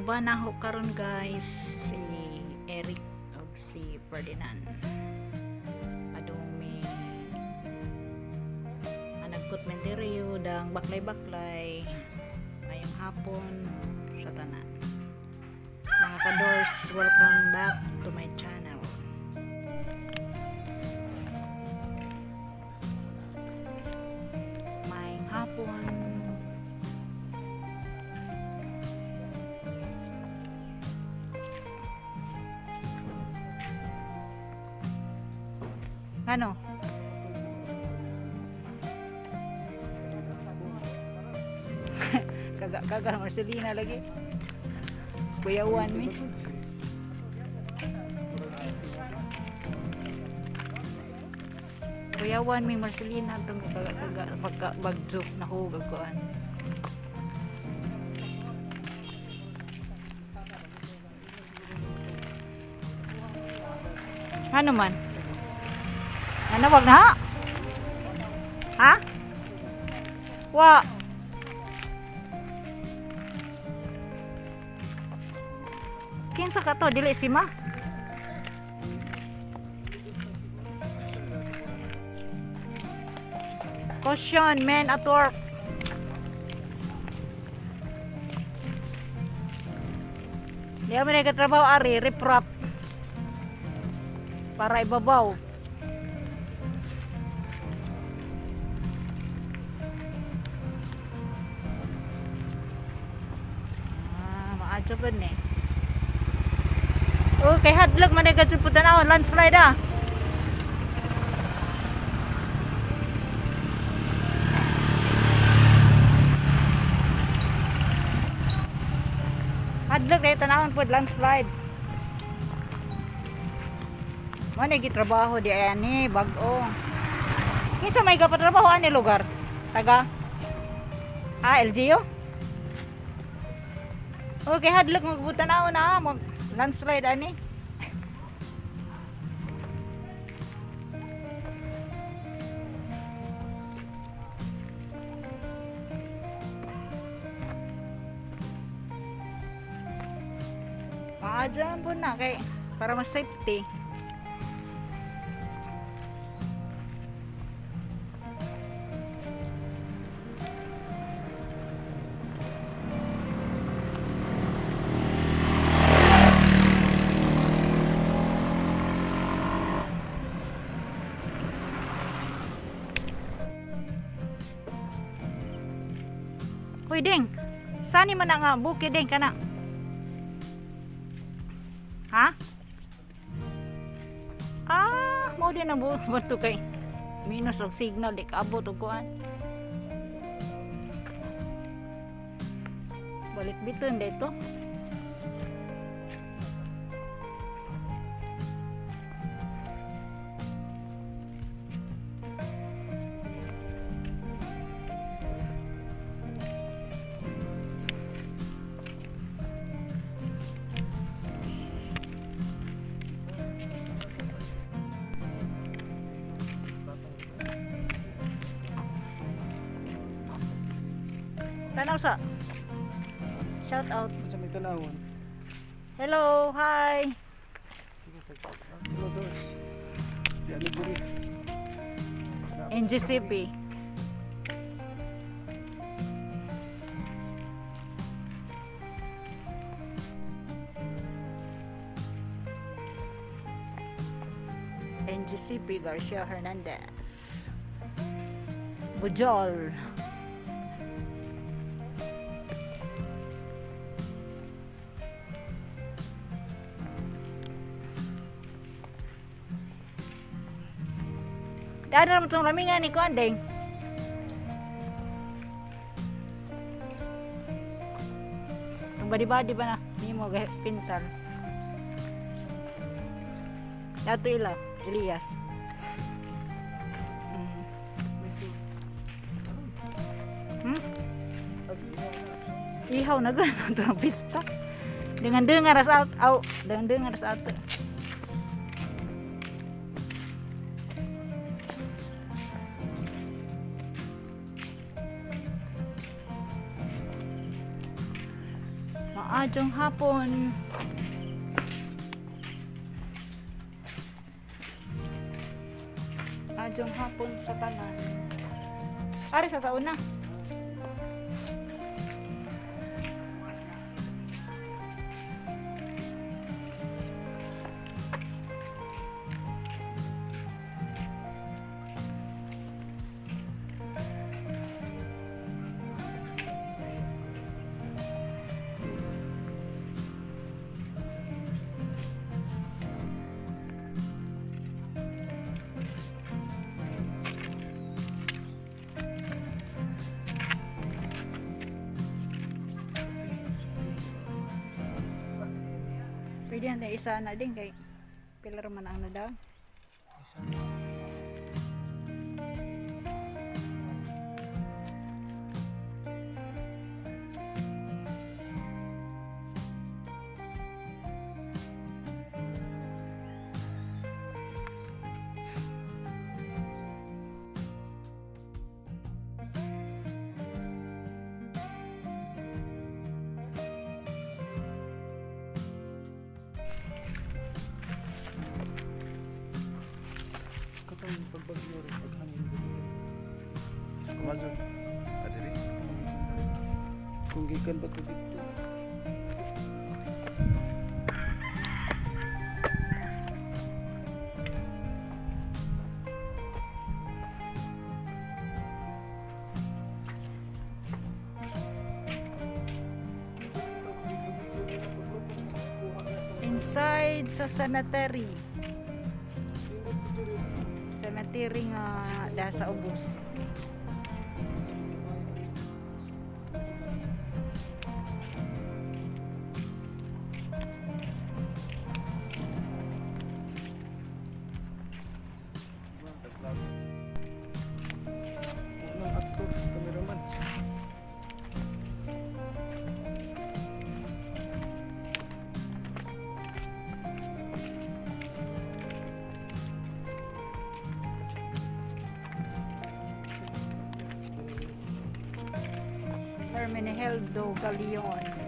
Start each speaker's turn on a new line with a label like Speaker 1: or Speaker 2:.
Speaker 1: Nagtuba na ho karon guys si Eric ug si Ferdinand. Padumi anagkot men diri udang baklay-baklay ngayong hapon sa tanan. Mga ka-doors, welcome back to my channel. Mayong hapon. Ano? Kaga Marcelina lagi. Kuyawan mi. Kuyawan mi Marcelina tong kaga pagka bagjok na hugag koan. Ano man? Ano wag na? Ha? Wa. Kinsa ka to dili si ma? Caution, men at work. Di kami nagkatrabaho ari, riprap. Para ibabaw. Maadyo pa ni. Oh, kay hadlok man agad sa putanawon, landslide ah. Hadlok kay tanawon pud landslide. Mane gitrabaho di ani bag-o. Kinsa may gapatrabaho ani lugar? Taga LGU? Okay, hadlok magbutan-aw na mag landslide ani. Paadyan po na kay para mas safety. Uy, Deng. Sani man nga bukid, Deng, kana? Ha? Mau din ang buto kay minus og signal, di kaabot og kuan. Balik biton dito. Tanaw sa. Shout out.
Speaker 2: Sa may tanawon.
Speaker 1: Hello, hi.
Speaker 2: Hello, doors. Yan ang guri.
Speaker 1: NGCP. NGCP Garcia Hernandez. Bujol. Daan naman itong lamingan ni Kuandeng. Itong badi-badi ba na? Hindi mo pintal. Dato ila, Elias. Ihaw na gano'n ito ang pista. Dengan-dengar ras out. Dengan-dengar ras out. Maadjong hapon. Maadjong hapon sa tanan. Ari sa taon na. Pwede yan isa na din kay pilar man ang daw.
Speaker 2: Katong pagbagyo rin paghangin.
Speaker 3: Kumazon. Adiri.
Speaker 2: Kung gikan ba ko dito.
Speaker 1: Inside sa cemetery. Cemetery nga da sa ubos.
Speaker 2: Ang aktor, cameraman.
Speaker 1: Hermenegildo Galion.